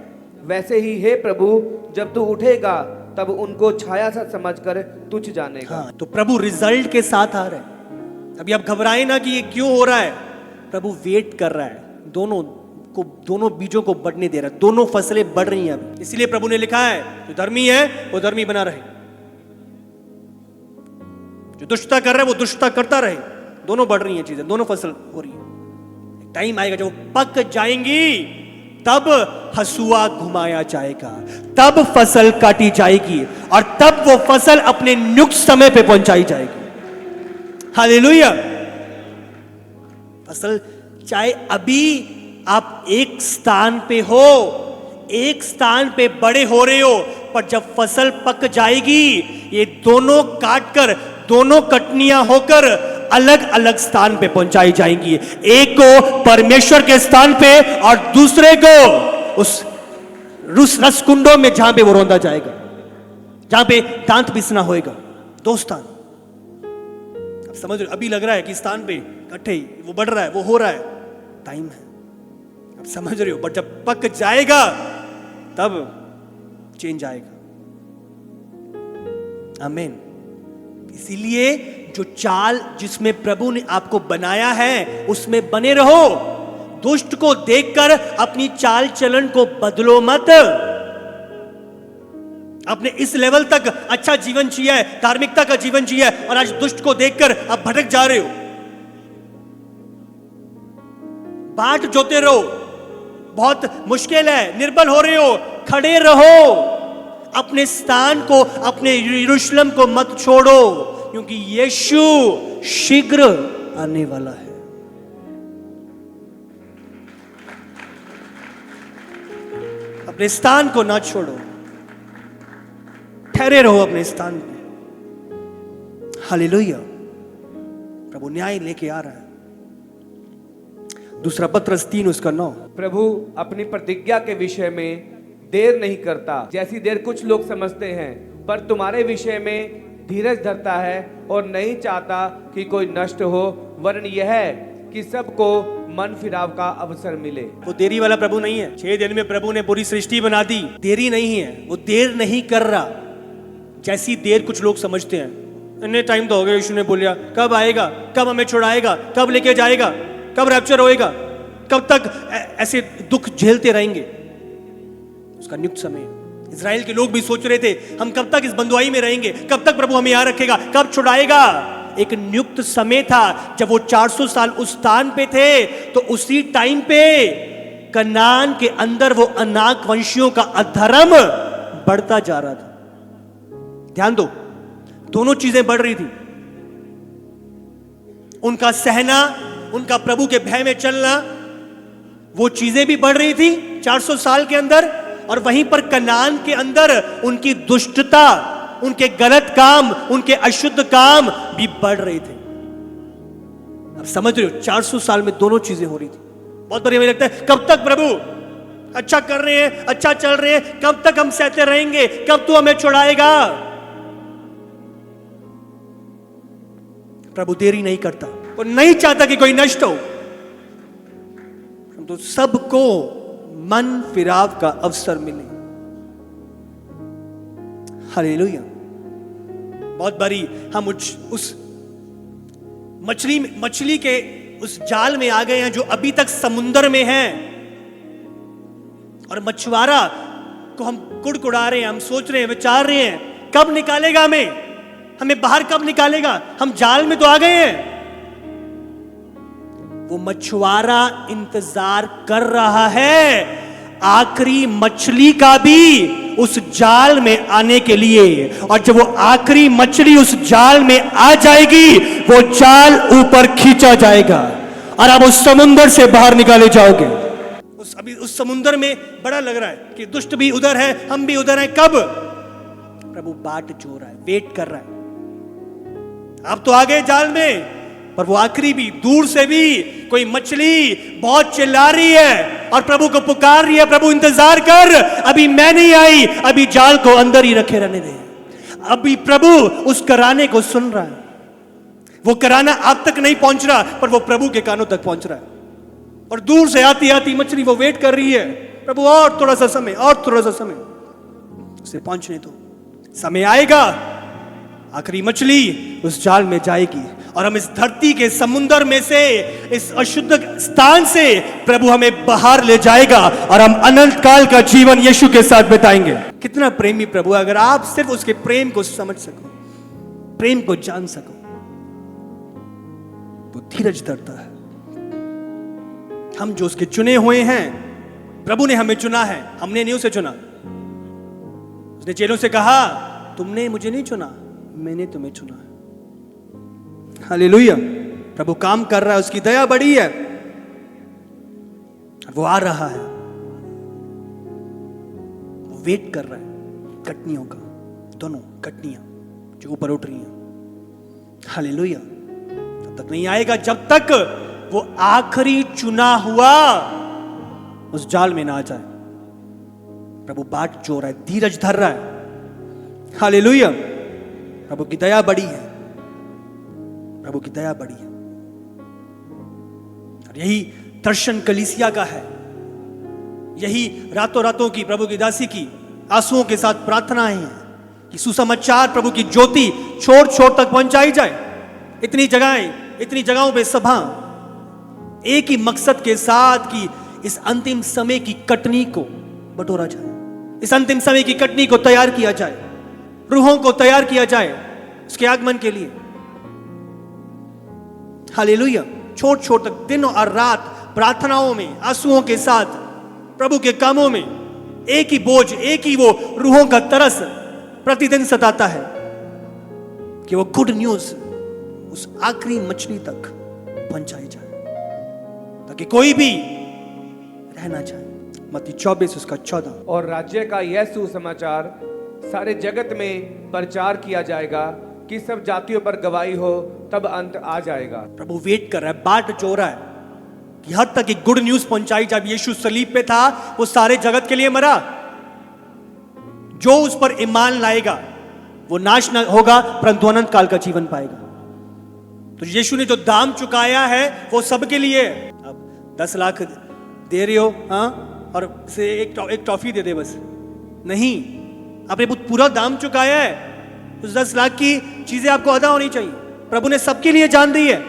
वैसे ही हे प्रभु जब तू उठेगा तब उनको छाया सा समझकर तुच्छ जानेगा। हाँ, तो प्रभु रिजल्ट के साथ आ रहा है। अभी आप घबराए ना कि ये क्यों हो रहा है, प्रभु वेट कर रहा है, दोनों बीजों को बढ़ने दे रहा है, दोनों फसलें बढ़ रही हैं अभी। इसलिए प्रभु ने लिखा है, जो धर्मी है वो धर्मी बना रहे, जो दुष्टता कर रहा है वो दुष्टता करता रहे, दोनों बढ़ रही हैं चीजें, दोनों फसल हो रही है। टाइम आएगा जब वो पक जाएंगी, तब हसुआ घुमाया जाएगा, तब फसल काटी जाएगी और तब वो फसल अपने नियुक्त समय पे पहुंचाई जाएगी। हालेलुया। असल चाहे अभी आप एक स्थान पे हो, एक स्थान पे बड़े हो रहे हो, पर जब फसल पक जाएगी ये दोनों काट कर, दोनों कटनियां होकर अलग अलग स्थान पे पहुंचाई जाएंगी। एक को परमेश्वर के स्थान पे और दूसरे को उस रसकुंडों में जहां पे वो रौंदा जाएगा, जहां पे दांत पिसना होएगा। दो स्थान अब समझ रहे हो? अभी लग रहा है कि स्थान पे इकट्ठे वो बढ़ रहा है, वो हो रहा है, टाइम है, अब समझ रहे हो? बट जब पक जाएगा तब चेंज आएगा। आमीन। इसीलिए जो चाल जिसमें प्रभु ने आपको बनाया है उसमें बने रहो। दुष्ट को देखकर अपनी चाल चलन को बदलो मत। अपने इस लेवल तक अच्छा जीवन जिया है, धार्मिकता का जीवन जिया है, और आज दुष्ट को देखकर आप भटक जा रहे हो। बाट जोते रहो, बहुत मुश्किल है, निर्बल हो रहे हो, खड़े रहो। अपने स्थान को, अपने यरूशलेम को मत छोड़ो, क्योंकि यीशु शीघ्र आने वाला है। अपने स्थान को ना छोड़ो, ठहरे रहो अपने स्थान पे। हालेलुया। प्रभु न्याय लेके आ रहा है। दूसरा पत्रस 3 उसका 9। प्रभु अपनी प्रतिज्ञा के विषय में देर नहीं करता, जैसी देर कुछ लोग समझते हैं, पर तुम्हारे विषय में धीरज धरता है और नहीं चाहता कि कोई नष्ट हो, वरन यह है कि सबको मन फिराव का अवसर मिले। वो देरी वाला प्रभु नहीं है। 6 दिन में प्रभु ने पूरी सृष्टि बना दी, देरी नहीं है, वो देर नहीं कर रहा जैसी देर कुछ लोग समझते हैं। इतने टाइम तो हो गया, यीशु ने बोलिया, कब आएगा, कब हमें छुड़ाएगा, कब लेके जाएगा, कब रैप्चर होएगा, कब तक ऐसे दुख झेलते रहेंगे। उसका नियुक्त समय। इजराइल के लोग भी सोच रहे थे, हम कब तक इस बंधुआई में रहेंगे, कब तक प्रभु हमें यहां रखेगा, कब छुड़ाएगा। एक नियुक्त समय था जब वो 400 साल उस स्थान पे थे, तो उसी टाइम पे कनान के अंदर वो अनाक वंशियों का अधर्म बढ़ता जा रहा था। ध्यान दो, दोनों चीजें बढ़ रही थी। उनका सहना, उनका प्रभु के भय में चलना, वो चीजें भी बढ़ रही थी 400 साल के अंदर, और वहीं पर कनान के अंदर उनकी दुष्टता, उनके गलत काम, उनके अशुद्ध काम भी बढ़ रहे थे। अब समझ रहे हो, 400 साल में दोनों चीजें हो रही थी। बहुत बढ़िया, मुझे लगता है कब तक प्रभु अच्छा कर रहे हैं, अच्छा चल रहे हैं, कब तक हम सहते रहेंगे, कब तू हमें छुड़ाएगा। प्रभु देरी नहीं करता, वो नहीं चाहता कि कोई नष्ट हो, तो सबको मन फिराव का अवसर मिले। हालेलुया। बहुत बारी हम उस मछली के उस जाल में आ गए हैं जो अभी तक समुंदर में है, और मछुआरा को हम कुड़कुड़ा रहे हैं, हम सोच रहे हैं, विचार रहे हैं, कब निकालेगा हमें बाहर कब निकालेगा, हम जाल में तो आ गए हैं। वो मछुआरा इंतजार कर रहा है आखिरी मछली का भी उस जाल में आने के लिए, और जब वो आखिरी मछली उस जाल में आ जाएगी, वो जाल ऊपर खींचा जाएगा और आप उस समुंदर से बाहर निकाले जाओगे। अभी उस समुंदर में बड़ा लग रहा है कि दुष्ट भी उधर है, हम भी उधर हैं, कब? प्रभु बाट जो रहा है, वेट कर रहा है। आप तो आ गए जाल में, पर वो आखिरी भी, दूर से भी कोई मछली बहुत चिल्ला रही है और प्रभु को पुकार रही है, प्रभु इंतजार कर, अभी मैं नहीं आई, अभी जाल को अंदर ही रखे रहने दे। अभी प्रभु उस कराने को सुन रहा है। वो कराना आप तक नहीं पहुंच रहा, पर वो प्रभु के कानों तक पहुंच रहा है, और दूर से आती आती मछली वो वेट कर रही है, प्रभु और थोड़ा सा समय, और थोड़ा सा समय, उसे पहुंचने दो, समय आएगा, आखिरी मछली उस जाल में जाएगी, और हम इस धरती के समुंदर में से, इस अशुद्ध स्थान से प्रभु हमें बाहर ले जाएगा, और हम अनंत काल का जीवन यीशु के साथ बिताएंगे। कितना प्रेमी प्रभु! अगर आप सिर्फ उसके प्रेम को समझ सको, प्रेम को जान सको, तो धीरज धरता है। हम जो उसके चुने हुए हैं, प्रभु ने हमें चुना है, हमने नहीं उसे चुना। उसने चेलों से कहा, तुमने मुझे नहीं चुना, मैंने तुम्हें चुना है। हालेलुया। प्रभु काम कर रहा है, उसकी दया बड़ी है, वो आ रहा है, वो वेट कर रहा है कटनियों का, दोनों कटनियां जो ऊपर उठ रही हैं। हालेलुया। तब तक नहीं आएगा जब तक वो आखिरी चुना हुआ उस जाल में ना आ जाए। प्रभु बाट जो रहा है, धीरज धर रहा है। हालेलुया। प्रभु की दया बड़ी है, प्रभु की दया बड़ी है। और यही दर्शन कलीसिया का है, यही रातों रातों की प्रभु की दासी की आंसुओं के साथ प्रार्थनाएं हैं कि सुसमाचार प्रभु की ज्योति छोर छोर तक पहुंचाई जाए। इतनी जगहों पे सभा एक ही मकसद के साथ कि इस अंतिम समय की कटनी को बटोरा जाए, इस अंतिम समय की कटनी को तैयार किया जाए, रूहों को तैयार किया जाए उसके आगमन के लिए। हालेलुया। छोट छोट तक दिन और रात प्रार्थनाओं में, आंसुओं के साथ प्रभु के कामों में एक ही बोझ, एक ही वो रूहों का तरस प्रतिदिन सताता है कि वो गुड न्यूज उस आखिरी मछली तक पहुंचाई जाए ताकि कोई भी रह ना जाए। मत्ती 24 उसका 14। और राज्य का यह सुसमाचार सारे जगत में प्रचार किया जाएगा कि सब जातियों पर गवाही हो, तब अंत आ जाएगा। प्रभु वेट कर रहा है, बाट जो रहा है कि हद तक एक गुड न्यूज पहुंचाई। जब यीशु सलीब पे था वो सारे जगत के लिए मरा, जो उस पर ईमान लाएगा वो नाश न होगा परंतु अनंत काल का जीवन पाएगा। तो यीशु ने जो दाम चुकाया है वो सबके लिए। अब 10 लाख दे रहे हो, हाँ, और से एक टॉफी दे दे बस, नहीं, आपने पूरा दाम चुकाया है। उस 10 लाख की चीजें आपको अदा होनी चाहिए। प्रभु ने सबके लिए जान दी है,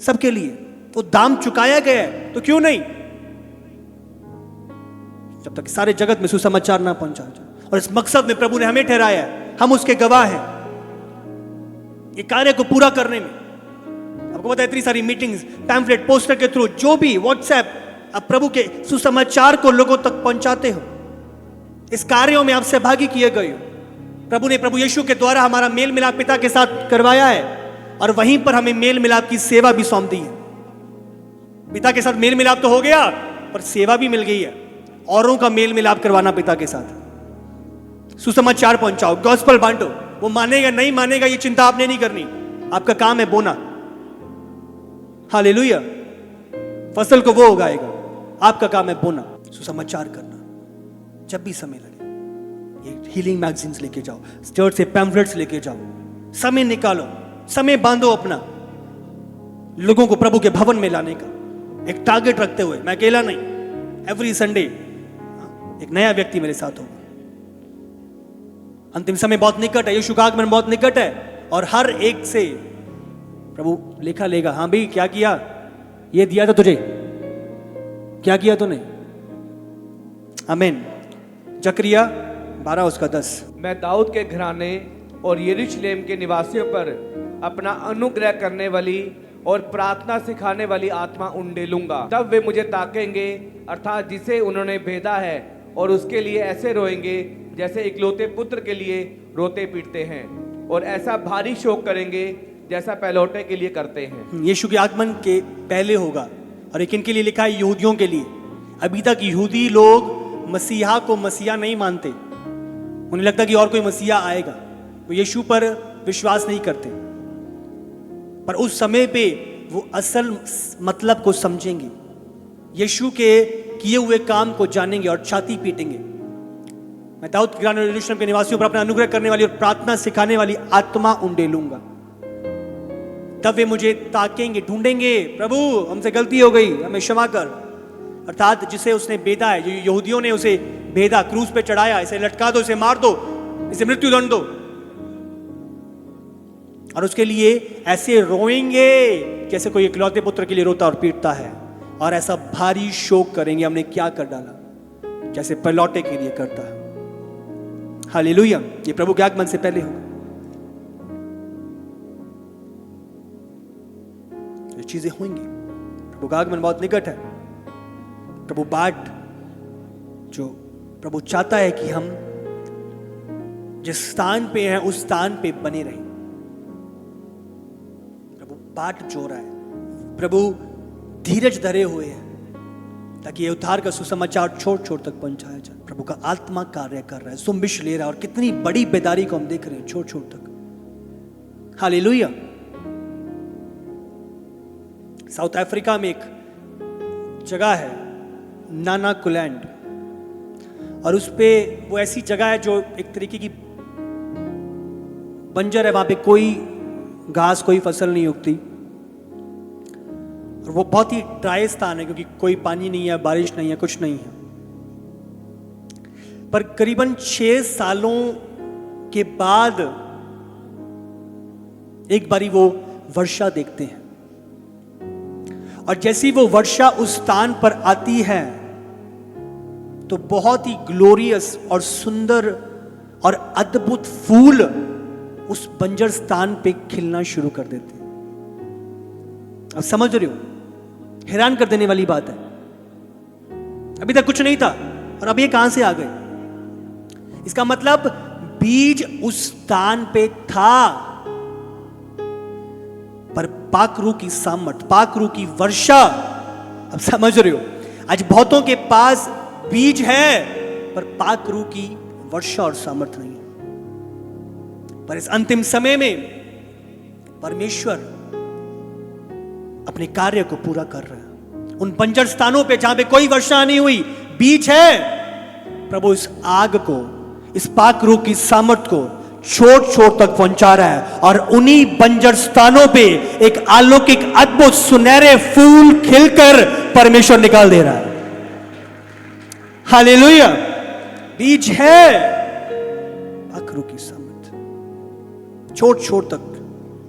सबके लिए तो दाम चुकाया गया है, तो क्यों नहीं, जब तक सारे जगत में सुसमाचार ना पहुंचा जाए। और इस मकसद में प्रभु ने हमें ठहराया है, हम उसके गवाह हैं ये कार्य को पूरा करने में। आपको पता है इतनी सारी मीटिंग्स, पैम्फलेट, पोस्टर के थ्रू, जो भी व्हाट्सएप, आप प्रभु के सुसमाचार को लोगों तक पहुंचाते हो, इस कार्यों में आप सहभागी किए गए हो। प्रभु यीशु के द्वारा हमारा मेल मिलाप पिता के साथ करवाया है और वहीं पर हमें मेल मिलाप की सेवा भी सौंप दी है। पिता के साथ मेल मिलाप तो हो गया पर सेवा भी मिल गई है, औरों का मेल मिलाप करवाना पिता के साथ। सुसमाचार पहुंचाओ, गॉस्पेल बांटो। वो मानेगा नहीं मानेगा ये चिंता आपने नहीं करनी, आपका काम है बोना। हालेलुया। फसल को वो उगाएगा, आपका काम है बोना, सुसमाचार करना। जब भी समय लगे ये हीलिंग मैगजीन्स लेके जाओ, चर्च से पैम्फलेट्स लेके जाओ, समय निकालो, समय बांधो अपना, लोगों को प्रभु के भवन में लाने का एक टारगेट रखते हुए। मैं अकेला नहीं, एवरी संडे एक नया व्यक्ति मेरे साथ होगा। अंतिम समय बहुत निकट है, यीशु का आगमन बहुत निकट है और हर एक से प्रभु लेखा लेगा। हाँ भाई, क्या किया, ये दिया था तुझे, क्या किया तूने। आमीन। जकरिया 12 उसका 10। मैं दाऊद के घराने और यरूशलेम के निवासियों पर अपना अनुग्रह करने वाली और प्रार्थना सिखाने वाली आत्मा उंडेलूंगा। तब वे मुझे ताकेंगे, अर्थात जिसे उन्होंने भेदा है, और उसके लिए ऐसे रोएंगे जैसे इकलौते पुत्र के लिए रोते पीटते हैं, और ऐसा भारी शोक करेंगे जैसा पहलौठे के लिए करते हैं। यीशु के आगमन के पहले होगा। और एक इनके लिए लिखा है, यहूदियों के लिए। अभी तक यहूदी लोग मसीहा को मसीहा नहीं मानते, उन्हें लगता कि और कोई मसीहा आएगा, वो यीशु पर विश्वास नहीं करते। पर उस समय पे वो असल मतलब को समझेंगे, यीशु के किए हुए काम को जानेंगे और छाती पीटेंगे। मैं दाऊद के घराने और यरूशलेम के निवासियों पर अपना अनुग्रह करने वाली और प्रार्थना सिखाने वाली आत्मा उंडेलूंगा। तब वे मुझे ताकेंगे, ढूंढेंगे, प्रभु हमसे गलती हो गई, हमें क्षमा कर। अर्थात जिसे उसने भेदा है, जो यहूदियों ने उसे भेदा, क्रूस पे चढ़ाया, इसे लटका दो, इसे मार दो, इसे मृत्यु दंड दो, और उसके लिए ऐसे रोएंगे जैसे कोई इकलौते पुत्र के लिए रोता और पीटता है, और ऐसा भारी शोक करेंगे, हमने क्या कर डाला, जैसे पहलौठे के लिए करता है। हालेलुया। ये प्रभु के आगमन से पहले होगा। ये चीजें होंगी। प्रभु का आगमन बहुत निकट है। प्रभु बाट जो प्रभु चाहता है कि हम जिस स्थान पे हैं उस स्थान पे बने रहें। बाट जोह रहा है, प्रभु धीरज धरे हुए हैं ताकि ये उद्धार का सुसमाचार छोर छोर तक पहुंचाया जाए। प्रभु का आत्मा कार्य कर रहा है, सुम्बिश ले रहा है, और कितनी बड़ी बेदारी को हम देख रहे हैं छोर छोर तक। हालेलुया। साउथ अफ्रीका में एक जगह है नानाकुलैंड, और उस पे वो ऐसी जगह है जो एक तरीके की बंजर है, वहां पे कोई घास कोई फसल नहीं उगती, और वो बहुत ही ड्राई स्थान है क्योंकि कोई पानी नहीं है, बारिश नहीं है, कुछ नहीं है। पर करीबन 6 सालों के बाद एक बारी वो वर्षा देखते हैं, और जैसी वो वर्षा उस स्थान पर आती है तो बहुत ही ग्लोरियस और सुंदर और अद्भुत फूल उस बंजर स्थान पे खिलना शुरू कर देते हैं। अब समझ रहे हो, हैरान कर देने वाली बात है। अभी तक कुछ नहीं था और अब ये कहां से आ गए? इसका मतलब बीज उस स्थान पे था, पर पाकरू की सामर्थ, पाकरू की वर्षा, अब समझ रहे हो, आज बहुतों के पास बीज है पर पाकरू की वर्षा और सामर्थ नहीं है। पर इस अंतिम समय में परमेश्वर अपने कार्य को पूरा कर रहा है। उन बंजर स्थानों पे जहां पे कोई वर्षा नहीं हुई, बीज है, प्रभु इस आग को, इस पाकरू की सामर्थ को छोर छोर तक पहुंचा रहा है, और उन्हीं बंजर स्थानों पे एक अलौकिक अद्भुत सुनहरे फूल खिलकर परमेश्वर निकाल दे रहा है। हालेलुया। बीज है, पाकरू की सामर्थ, छोर छोर तक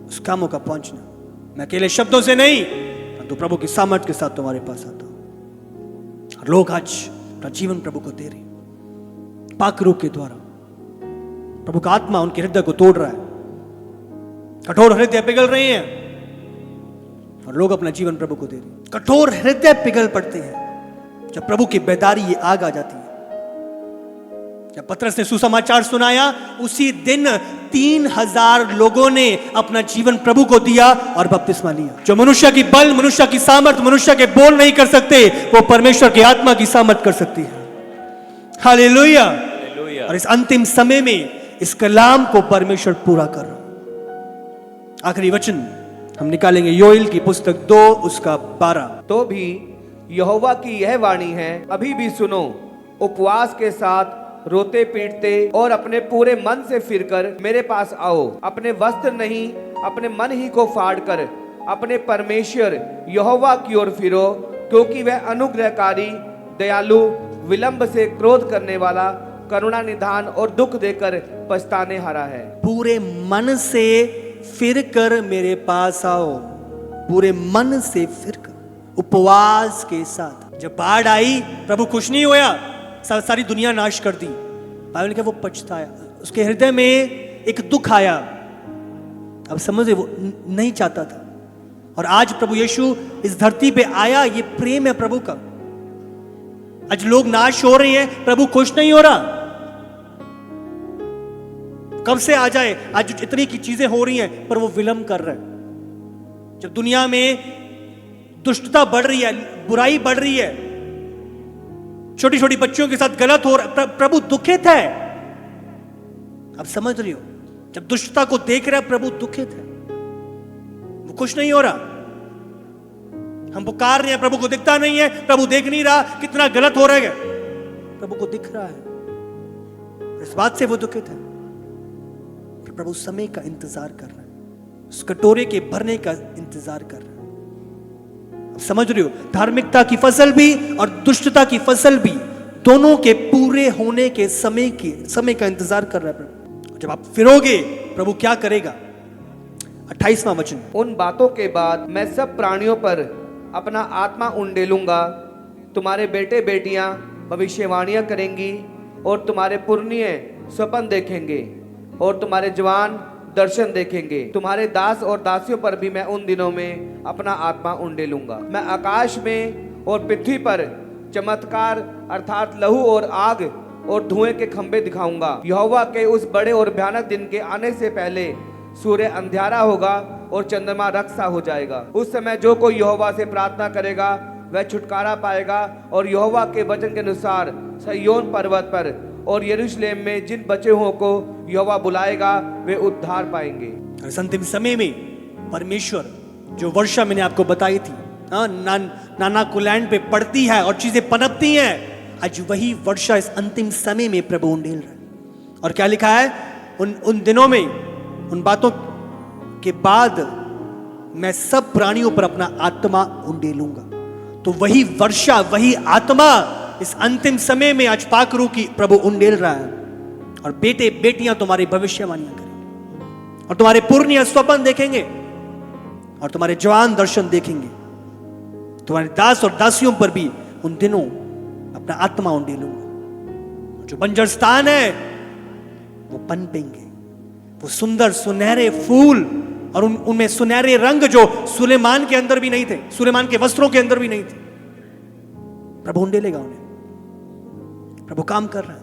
उस कामों का पहुंचना। मैं अकेले शब्दों से नहीं, परंतु प्रभु की सामर्थ के साथ तुम्हारे पास आता हूं। और लोग आज अपना जीवन प्रभु को दे रहे हैं पाकरू के द्वारा। प्रभु का आत्मा उनके हृदय को तोड़ रहा है, कठोर हृदय पिघल रहे हैं, और लोग अपना जीवन प्रभु को दे रहे हैं। कठोर हृदय पिघल पड़ते हैं जब प्रभु की बेदारी ये आग आ जाती है। जब पतरस ने सुसमाचार सुनाया, उसी दिन 3000 लोगों ने अपना जीवन प्रभु को दिया और बपतिस्मा लिया। जो मनुष्य की बल, मनुष्य की सामर्थ, मनुष्य के बोल नहीं कर सकते, वो परमेश्वर की आत्मा की सामर्थ कर सकती है। हालेलुया। और इस अंतिम समय में इस कलाम को परमेश्वर पूरा कर रहा है। आखिरी वचन हम निकालेंगे योएल की पुस्तक 2 उसका 12। तो भी यहोवा की यह वाणी है, अभी भी सुनो, उपवास के साथ रोते पीटते और अपने पूरे मन से फिरकर मेरे पास आओ। अपने वस्त्र नहीं, अपने मन ही को फाड़कर अपने परमेश्वर यहोवा की ओर फिरो, क्योंकि वह अनुग्रहकारी, दयालु, विलंब से क्रोध करने वाला, करुणा निधान और दुख देकर पछताने हारा है। पूरे मन से फिर कर मेरे पास आओ, पूरे मन से फिर कर, उपवास के साथ। जब बाढ़ आई, प्रभु खुश नहीं होया, सारी दुनिया नाश कर दी। बाइबल के वो पछताया, उसके हृदय में एक दुख आया। अब समझे, वो नहीं चाहता था। और आज प्रभु यीशु इस धरती पे आया, ये प्रेम है प्रभु का। आज लोग नाश हो रहे हैं, प्रभु खुश नहीं हो रहा। कब से आ जाए, आज इतनी की चीजें हो रही हैं पर वो विलंब कर रहा है। जब दुनिया में दुष्टता बढ़ रही है, बुराई बढ़ रही है, छोटी छोटी बच्चियों के साथ गलत हो रहा, प्रभु दुखित है। अब समझ रही हो, जब दुष्टता को देख रहा है प्रभु दुखित है, वो खुश नहीं हो रहा। हम पुकार रहे हैं, प्रभु को दिखता नहीं है, प्रभु देख नहीं रहा कितना गलत हो रहा है। प्रभु को दिख रहा है, इस बात से वो दुखित है। प्रभु समय का इंतजार कर रहा है, उस कटोरे के भरने का इंतजार कर रहा है। समझ रहे हो, धार्मिकता की फसल भी और दुष्टता की फसल भी, दोनों के पूरे होने के समय का इंतजार कर रहा है प्रभु। जब आप फिरोगे, प्रभु क्या करेगा? 28वां वचन। उन बातों के बाद मैं सब प्राणियों पर अपना आत्मा उंडेलूंगा। तुम्हारे बेटे बेटियां भविष्यवाणियां करेंगी, और तुम्हारे पुरनिये स्वप्न देखेंगे, और तुम्हारे जवान दर्शन देखेंगे। तुम्हारे दास और दासियों पर भी मैं उन दिनों में अपना आत्मा उंडेलूंगा। मैं आकाश में और पृथ्वी पर चमत्कार अर्थात लहू और आग और धुएं के खंभे दिखाऊंगा। यहोवा के उस बड़े और भयानक दिन के आने से पहले सूर्य अंधियारा होगा और चंद्रमा रक्षा हो जाएगा। उस समय जो कोई यहोवा से प्रार्थना करेगा वह छुटकारा पाएगा और यहोवा के वचन के अनुसार सिय्योन पर्वत पर और यरूशलेम में जिन बचे हुओं को यहोवा बुलाएगा वे उद्धार पाएंगे। इस अंतिम समय में परमेश्वर जो वर्षा मैंने आपको बताई थी, नाना कुलैंड पे पड़ती है और चीजें पनपती हैं, आज वही वर्षा इस अंतिम समय में प्रभु उंडेल रहा है। और क्या लिखा है, उन दिनों में, उन बातों के बाद मैं सब प्राणियों पर अपना आत्मा उंडेलूंगा। तो वही वर्षा, वही आत्मा इस अंतिम समय में आज पाकरू की प्रभु उंडेल रहा है। और बेटे बेटियां तुम्हारी भविष्यवाणियां करेंगे और तुम्हारे पुरनिया स्वप्न देखेंगे और तुम्हारे जवान दर्शन देखेंगे। तुम्हारे दास और दासियों पर भी उन दिनों अपना आत्मा उंडेलूंगा। जो बंजर स्थान है वो पनपेंगे, वो सुंदर सुनहरे फूल और उनमें सुनहरे रंग जो सुलेमान के अंदर भी नहीं थे, सुलेमान के वस्त्रों के अंदर भी नहीं थे। प्रभु उंडेलेगा उन्हें। प्रभु काम कर रहा है।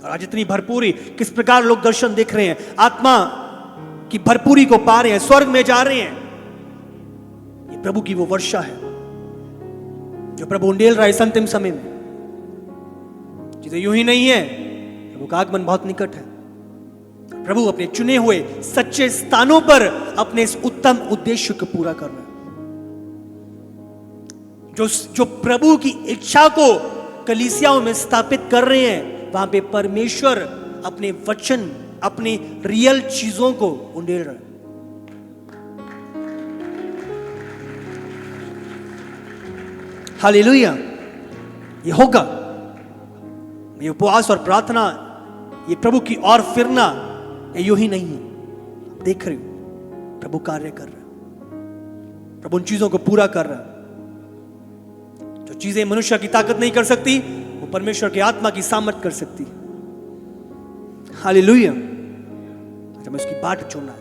और आज इतनी भरपूरी, किस प्रकार लोग दर्शन देख रहे हैं, आत्मा की भरपूरी को पा रहे हैं, स्वर्ग में जा रहे हैं। ये प्रभु की वो वर्षा है जो प्रभु उंडेल रहा है इस अंतिम समय में। चीजें यूं ही नहीं है, प्रभु का आगमन बहुत निकट है। प्रभु अपने चुने हुए सच्चे स्थानों पर अपने इस उत्तम उद्देश्य को पूरा कर रहा है। जो प्रभु की इच्छा को कलीसियाओं में स्थापित कर रहे हैं, वहां पे परमेश्वर अपने वचन, अपने रियल चीजों को उंडेल रहा है। हालेलुया। ये होगा। ये उपवास और प्रार्थना, ये प्रभु की ओर फिरना, ये यूं ही नहीं है। देख रहे हो प्रभु कार्य कर रहा है। प्रभु उन चीजों को पूरा कर रहा है जो चीजें मनुष्य की ताकत नहीं कर सकती, वो परमेश्वर की आत्मा की सामर्थ कर सकती है। हालेलुया। हमें उसकी बाट चुनना है,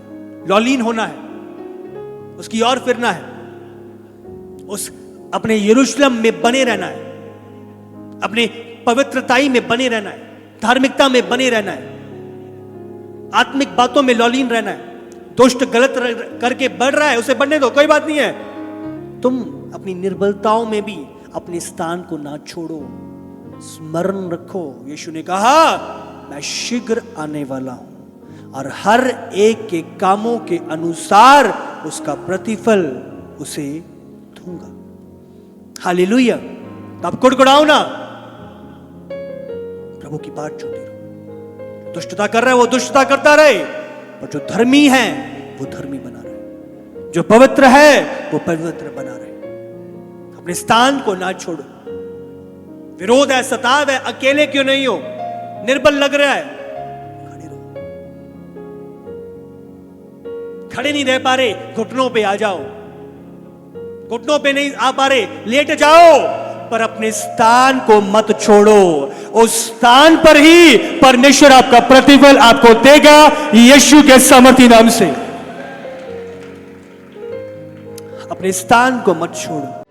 लौलीन होना है, उसकी ओर फिरना है, उस अपने यरूशलेम में बने रहना है, अपने पवित्रताई में बने रहना है, धार्मिकता में बने रहना है, आत्मिक बातों में लौलीन रहना है। दुष्ट गलत करके बढ़ रहा है, उसे बढ़ने दो, कोई बात नहीं है। तुम अपनी निर्बलताओं में भी अपने स्थान को ना छोड़ो, स्मरण रखो, यीशु ने कहा मैं शीघ्र आने वाला हूं और हर एक के कामों के अनुसार उसका प्रतिफल उसे दूंगा। हालेलुया। तो आप कुड़कुड़ाओ ना, प्रभु की बात छूटी रहो। दुष्टता कर रहा है वो दुष्टता करता रहे, और जो धर्मी है वो धर्मी बना रहे, जो पवित्र है वो पवित्र बना रहे। अपने स्थान को ना छोड़ो। विरोध है, सताव है, अकेले क्यों नहीं हो, निर्बल लग रहा है, खड़े रहो। खड़े नहीं रह पा रहे, घुटनों पे आ जाओ। घुटनों पे नहीं आ पा रहे, लेट जाओ, पर अपने स्थान को मत छोड़ो। उस स्थान पर ही परमेश्वर आपका प्रतिफल आपको देगा, यीशु के सामर्थी नाम से। अपने स्थान को मत छोड़ो।